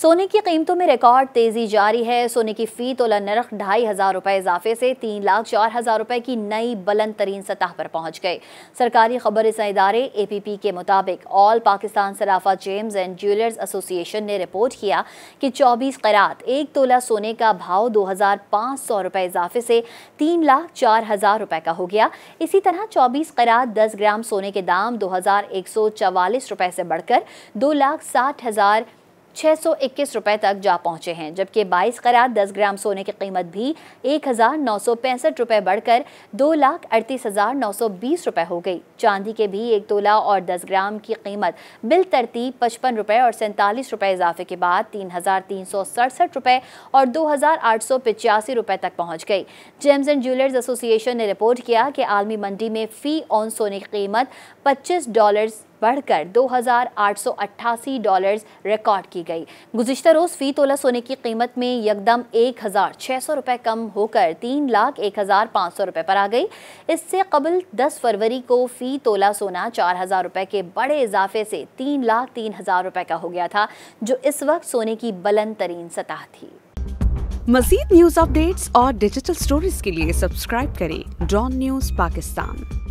सोने की कीमतों में रिकॉर्ड तेजी जारी है। सोने की फी तोला नरख 2,500 रुपए इजाफे से 3,04,000 रुपए की नई बुलंद तरीन सतह पर पहुंच गए। सरकारी खबर रसाई इदारे APP के मुताबिक all Pakistan Sarafa James and jewellers association ने रिपोर्ट किया कि 24 क़रात 1 तोला सोने का भाव 2,500 रुपए इजाफे से 3,04,000 रुपए का हो गया। इसी तरह 24 क़रात 10 ग्राम सोने के दाम 2,144 रुपए से बढ़कर 2,60,621 रुपए तक जा पहुंचे हैं, जबकि 22 क़रात 10 ग्राम सोने की कीमत भी 1,965 रुपए बढ़कर 2,38,920 रुपए हो गई। चांदी के भी 1 तोला और 10 ग्राम की कीमत बिल तरतीब 55 रुपए और 47 रुपए इजाफे के बाद 3,367 रुपए और 2,885 रुपए तक पहुंच गई। जेम्स एंड ज्वेलर्स एसोसिएशन ने रिपोर्ट किया कि आलमी मंडी में फी ऑन सोने की कीमत $25 बढ़कर $2,888 रिकॉर्ड की गई। गुज़िश्ता रोज़ फ़ी तोला सोने की कीमत में यकदम 1,600 रुपये कम होकर 3,01,500 रुपये पर आ गई। इससे कबल 10 फरवरी को फ़ी तोला सोना 4,000 रुपये के बड़े इजाफे से 3,03,000 रुपये का हो गया था, जो इस वक्त सोने की बुलंद तरीन सतह थी। मज़ीद न्यूज़ अपडेट्स और डिजिटल स्टोरीज के लिए सब्सक्राइब करें डॉन न्यूज़ पाकिस्तान।